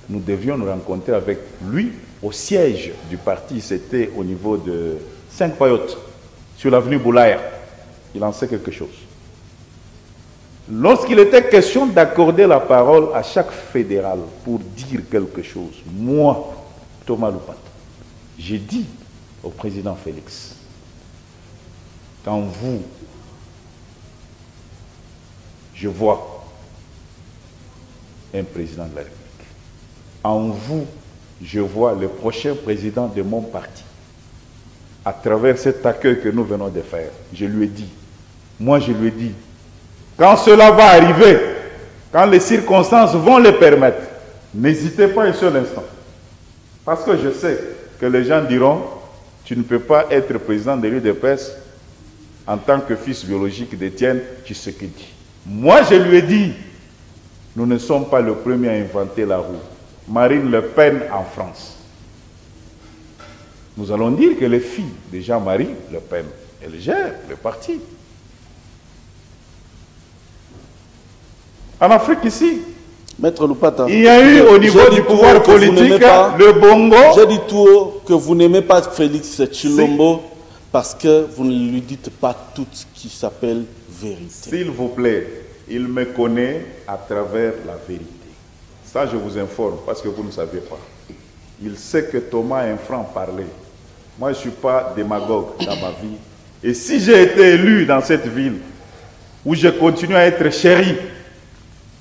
nous devions nous rencontrer avec lui au siège du parti. C'était au niveau de 5 Payotte, sur l'avenue Boulaya. Il en sait quelque chose. Lorsqu'il était question d'accorder la parole à chaque fédéral pour dire quelque chose, moi, Thomas Lopata, j'ai dit au président Félix, quand vous, je vois un président de la République, en vous, je vois le prochain président de mon parti. À travers cet accueil que nous venons de faire, je lui ai dit, moi je lui ai dit, quand cela va arriver, quand les circonstances vont le permettre, n'hésitez pas un seul instant. Parce que je sais que les gens diront, tu ne peux pas être président de l'UDPS en tant que fils biologique d'Étienne Tshisekedi. Moi je lui ai dit, nous ne sommes pas le premier à inventer la roue. Marine Le Pen en France. Nous allons dire que les filles de Jean-Marie Le Pen, elles gèrent le parti. En Afrique ici, Maître Lopata, il y a eu au niveau du pouvoir politique le Bongo. J'ai dit tout haut que vous n'aimez pas Félix Tshilombo parce que vous ne lui dites pas tout ce qui s'appelle vérité. S'il vous plaît, il me connaît à travers la vérité. Ça, je vous informe, parce que vous ne saviez pas. Il sait que Thomas est un franc-parler. Moi, je ne suis pas démagogue dans ma vie. Et si j'ai été élu dans cette ville, où je continue à être chéri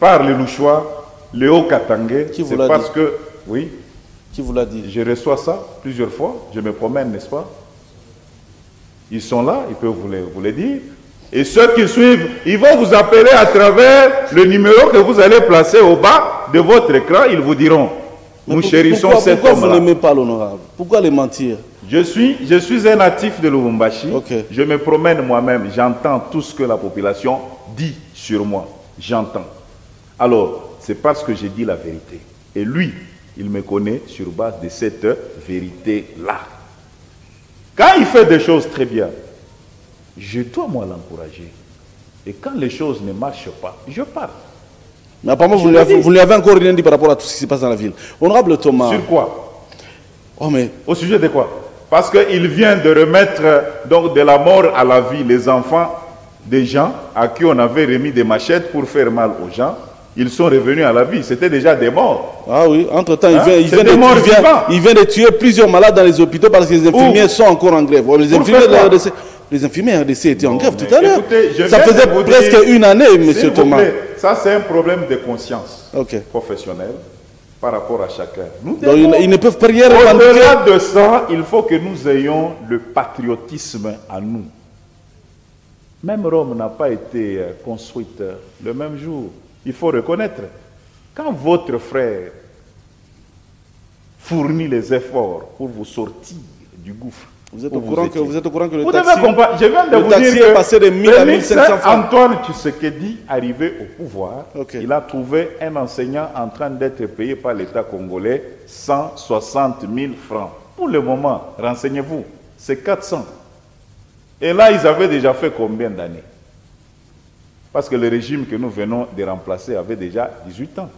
par les Louchois, les Hauts-Katangais, c'est parce que... Oui. Qui vous l'a dit? Je reçois ça plusieurs fois. Je me promène, n'est-ce pas? Ils sont là, ils peuvent vous le dire. Et ceux qui suivent, ils vont vous appeler à travers le numéro que vous allez placer au bas de votre écran. Ils vous diront, nous chérissons cet homme-là. Pourquoi vous n'aimez pas l'honorable? Pourquoi les mentir? Je suis un natif de Lubumbashi. Okay. Je me promène moi-même. J'entends tout ce que la population dit sur moi. J'entends. Alors, c'est parce que j'ai dit la vérité. Et lui, il me connaît sur base de cette vérité-là. Quand il fait des choses très bien, je dois moi l'encourager. Et quand les choses ne marchent pas, je parle. Mais apparemment, vous lui avez encore rien dit par rapport à tout ce qui se passe dans la ville. Honorable Thomas. Sur quoi? Oh, mais... Au sujet de quoi? Parce qu'il vient de remettre donc de la mort à la vie les enfants des gens à qui on avait remis des machettes pour faire mal aux gens. Ils sont revenus à la vie. C'était déjà des morts. Ah oui, entre-temps, il vient de tuer plusieurs malades dans les hôpitaux parce que les infirmiers sont encore en grève. Les infirmiers RDC étaient en grève tout à l'heure. Ça faisait presque une année, M. Thomas. Ça, c'est un problème de conscience professionnelle par rapport à chacun. Donc, ils ne peuvent pas rien revendiquer. Au-delà de ça, il faut que nous ayons le patriotisme à nous. Même Rome n'a pas été construite le même jour. Il faut reconnaître, quand votre frère fournit les efforts pour vous sortir du gouffre, vous êtes au courant que le vous taxi, devez comprendre. Je viens de vous dire est passé de 1000 à 1500 francs. Antoine Tshisekedi, arrivé au pouvoir, il a trouvé un enseignant en train d'être payé par l'État congolais 160 000 francs. Pour le moment, renseignez-vous, c'est 400. Et là, ils avaient déjà fait combien d'années? Parce que le régime que nous venons de remplacer avait déjà 18 ans.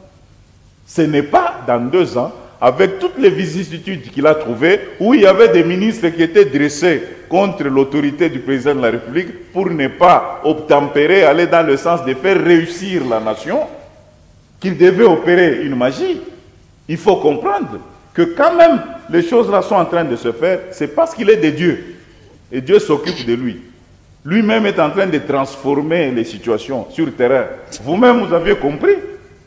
Ce n'est pas dans 2 ans, avec toutes les vicissitudes qu'il a trouvées, où il y avait des ministres qui étaient dressés contre l'autorité du président de la République pour ne pas obtempérer, aller dans le sens de faire réussir la nation, qu'il devait opérer une magie. Il faut comprendre que quand même les choses-là sont en train de se faire, c'est parce qu'il est de Dieu. Et Dieu s'occupe de lui. Lui-même est en train de transformer les situations sur le terrain. Vous-même, vous avez compris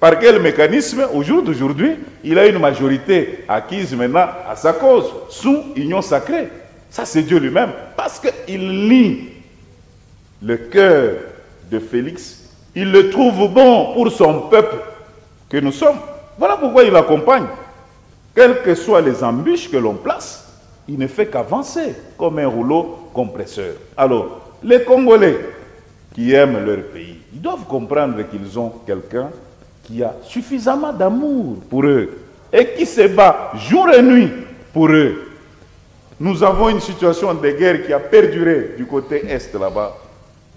par quel mécanisme, au jour d'aujourd'hui, il a une majorité acquise maintenant à sa cause, sous union sacrée. Ça, c'est Dieu lui-même. Parce qu'il lie le cœur de Félix. Il le trouve bon pour son peuple que nous sommes. Voilà pourquoi il l'accompagne. Quelles que soient les embûches que l'on place, il ne fait qu'avancer comme un rouleau compresseur. Alors, les Congolais qui aiment leur pays, ils doivent comprendre qu'ils ont quelqu'un qui a suffisamment d'amour pour eux et qui se bat jour et nuit pour eux. Nous avons une situation de guerre qui a perduré du côté Est là-bas.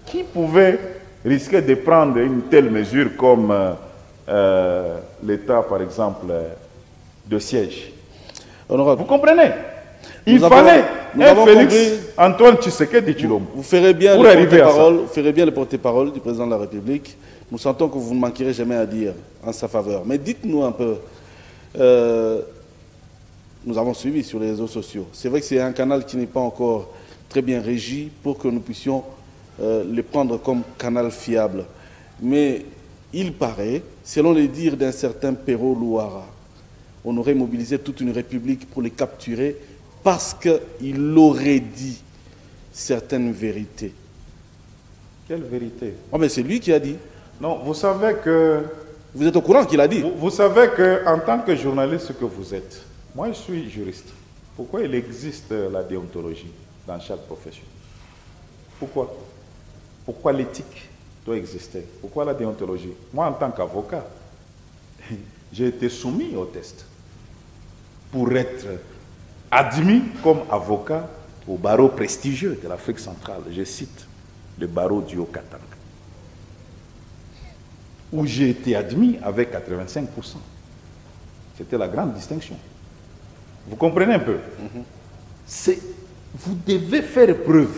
Qui pouvait risquer de prendre une telle mesure comme l'État, par exemple, de siège? Honorable. Vous comprenez? Il fallait un Félix Antoine Tshisekedi Tshilombo. Vous ferez bien le porte-parole du président de la République. Nous sentons que vous ne manquerez jamais à dire en sa faveur. Mais dites-nous un peu, nous avons suivi sur les réseaux sociaux. C'est vrai que c'est un canal qui n'est pas encore très bien régi pour que nous puissions le prendre comme canal fiable. Mais il paraît, selon les dires d'un certain Pero Louara, on aurait mobilisé toute une république pour les capturer parce qu'il aurait dit certaines vérités. Quelle vérité? Oh, mais c'est lui qui a dit. Non, vous savez que... Vous êtes au courant qu'il a dit? Vous savez qu'en tant que journaliste que vous êtes, moi je suis juriste. Pourquoi il existe la déontologie dans chaque profession? Pourquoi? Pourquoi l'éthique doit exister? Pourquoi la déontologie? Moi en tant qu'avocat, j'ai été soumis au test pour être admis comme avocat au barreau prestigieux de l'Afrique centrale. Je cite le barreau du Haut-Katanga, où j'ai été admis avec 85%. C'était la grande distinction. Vous comprenez un peu? Vous devez faire preuve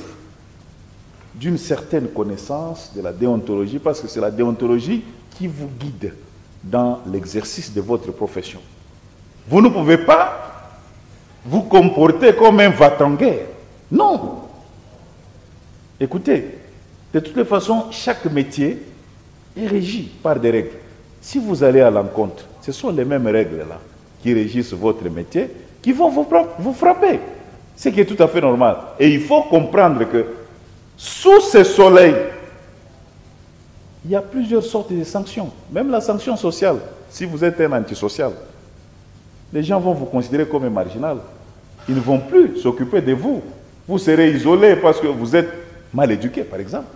d'une certaine connaissance de la déontologie, parce que c'est la déontologie qui vous guide. dans l'exercice de votre profession. Vous ne pouvez pas vous comporter comme un va-t-en-guerre. Non. Écoutez, de toutes les façons, chaque métier est régi par des règles. Si vous allez à l'encontre, ce sont les mêmes règles-là qui régissent votre métier qui vont vous frapper. Ce qui est tout à fait normal. Et il faut comprendre que sous ce soleil, il y a plusieurs sortes de sanctions. Même la sanction sociale, si vous êtes un antisocial, les gens vont vous considérer comme un marginal. Ils ne vont plus s'occuper de vous. Vous serez isolé parce que vous êtes mal éduqué, par exemple.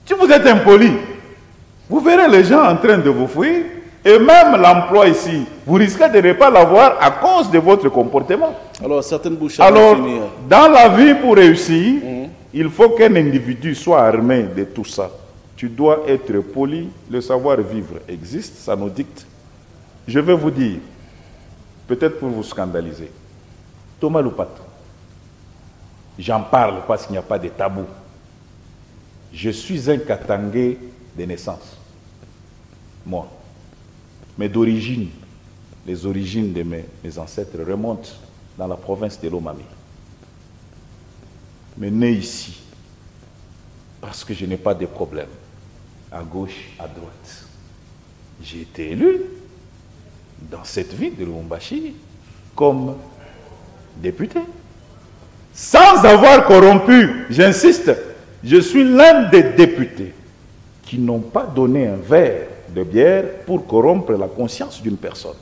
Si vous êtes impoli, vous verrez les gens en train de vous fuir. Et même l'emploi ici, vous risquez de ne pas l'avoir à cause de votre comportement. Alors, certaines bouches Alors, dans la vie, pour réussir, il faut qu'un individu soit armé de tout ça. Tu dois être poli, le savoir-vivre existe, ça nous dicte. Je vais vous dire, peut-être pour vous scandaliser, Thomas Loupata, j'en parle parce qu'il n'y a pas de tabou. Je suis un Katangé de naissance, moi. Mais d'origine, les origines de mes ancêtres remontent dans la province de Lomami. Mais né ici, parce que je n'ai pas de problème, à gauche, à droite. J'ai été élu dans cette ville de Lubumbashi comme député. Sans avoir corrompu, j'insiste, je suis l'un des députés qui n'ont pas donné un verre de bière pour corrompre la conscience d'une personne.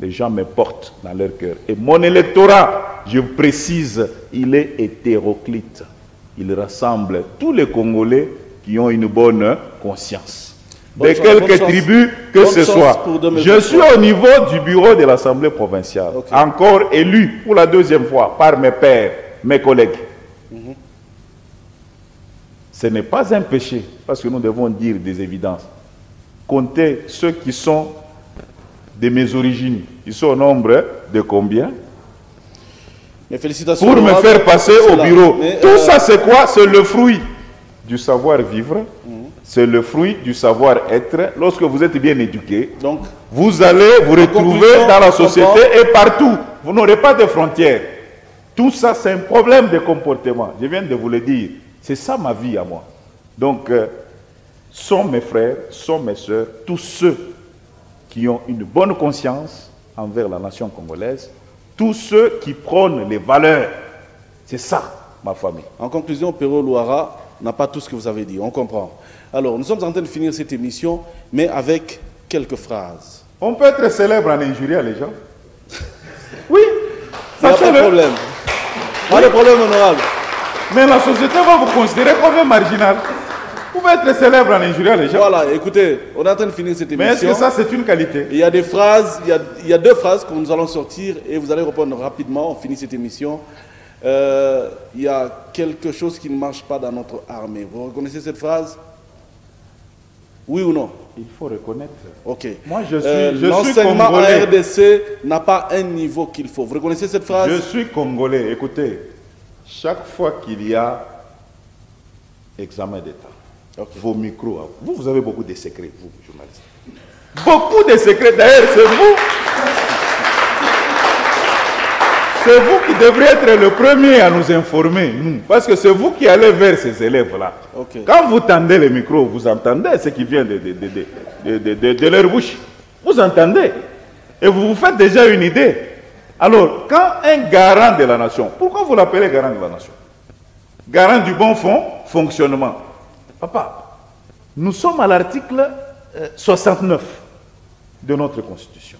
Les gens me portent dans leur cœur. Et mon électorat, je précise, il est hétéroclite. Il rassemble tous les Congolais qui ont une bonne conscience. De quelques tribus que ce soit. Je suis au niveau du bureau de l'Assemblée provinciale, encore élu pour la deuxième fois par mes pairs, mes collègues. Ce n'est pas un péché, parce que nous devons dire des évidences. Comptez ceux qui sont de mes origines. Ils sont au nombre de combien? Mais félicitations pour me faire passer au bureau. Mais, tout ça, c'est quoi? C'est le fruit du savoir-vivre. C'est le fruit du savoir-être. Lorsque vous êtes bien éduqué, donc, vous allez vous retrouver dans la société et partout. Vous n'aurez pas de frontières. Tout ça, c'est un problème de comportement. Je viens de vous le dire. C'est ça ma vie à moi. Donc, sont mes frères, sont mes sœurs, tous ceux qui ont une bonne conscience envers la nation congolaise, tous ceux qui prônent les valeurs. C'est ça, ma famille. En conclusion, Pero Luara n'a pas tout ce que vous avez dit, on comprend. Alors, nous sommes en train de finir cette émission, mais avec quelques phrases. On peut être célèbre en injuriant les gens. Oui, il n'y a pas de problème. Pas de problème, honorable. Mais la société va vous considérer comme un marginal. Vous pouvez être célèbre en injuriant les gens. Voilà, écoutez, on est en train de finir cette émission. Mais est-ce que ça, c'est une qualité? Il y a des phrases, il y a deux phrases que nous allons sortir et vous allez répondre rapidement. On finit cette émission. Il y a quelque chose qui ne marche pas dans notre armée. Vous reconnaissez cette phrase? Oui ou non? Il faut reconnaître. Ok. Moi, je suis l'enseignement en congolais. RDC n'a pas un niveau qu'il faut. Vous reconnaissez cette phrase? Je suis congolais. Écoutez, chaque fois qu'il y a examen d'État, vos micros, vous avez beaucoup de secrets, vous, journalistes. Beaucoup de secrets. D'ailleurs, c'est vous qui devriez être le premier à nous informer, nous. Parce que c'est vous qui allez vers ces élèves-là. Quand vous tendez les micros, vous entendez ce qui vient de leur bouche. Vous entendez. Et vous vous faites déjà une idée. Alors, quand un garant de la nation, pourquoi vous l'appelez garant de la nation? Garant du bon fonctionnement. Papa, nous sommes à l'article 69 de notre Constitution.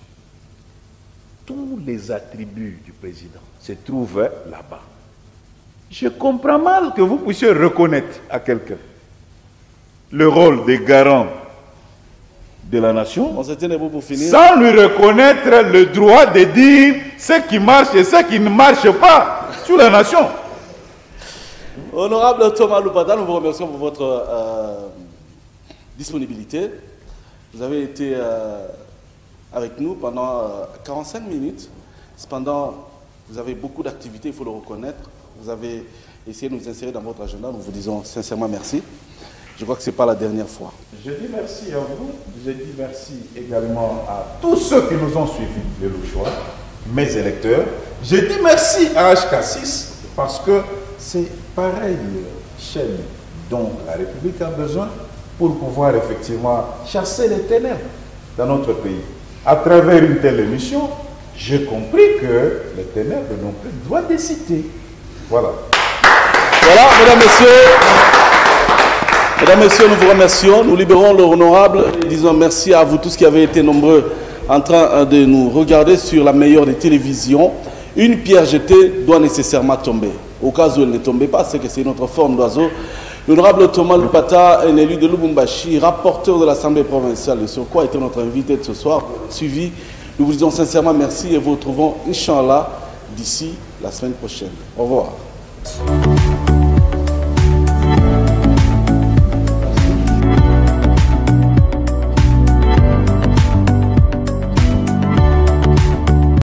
Tous les attributs du président se trouvent là-bas. Je comprends mal que vous puissiez reconnaître à quelqu'un le rôle de garant de la nation sans lui reconnaître le droit de dire ce qui marche et ce qui ne marche pas sur la nation. Honorable Thomas Loupata, nous vous remercions pour votre disponibilité. Vous avez été avec nous pendant 45 minutes. Cependant, vous avez beaucoup d'activités, il faut le reconnaître. Vous avez essayé de nous insérer dans votre agenda. Nous vous disons sincèrement merci. Je crois que ce n'est pas la dernière fois. Je dis merci à vous, je dis merci également à tous ceux qui nous ont suivis, les Louchois, mes électeurs. Je dis merci à HK6 parce que c'est pareille chaîne dont la République a besoin pour pouvoir effectivement chasser les ténèbres dans notre pays. À travers une telle émission, j'ai compris que les ténèbres n'ont plus le droit de citer. Voilà. Voilà, mesdames, messieurs, nous vous remercions. Nous libérons l'honorable et disons merci à vous tous qui avez été nombreux en train de nous regarder sur la meilleure des télévisions. Une pierre jetée doit nécessairement tomber. Au cas où elle ne tombait pas, c'est que c'est une autre forme d'oiseau. L'honorable Thomas Lupata, un élu de Lubumbashi, rapporteur de l'Assemblée provinciale de Sokwa, était notre invité de ce soir. Suivi, nous vous disons sincèrement merci et vous retrouvons, Inch'Allah, d'ici la semaine prochaine. Au revoir.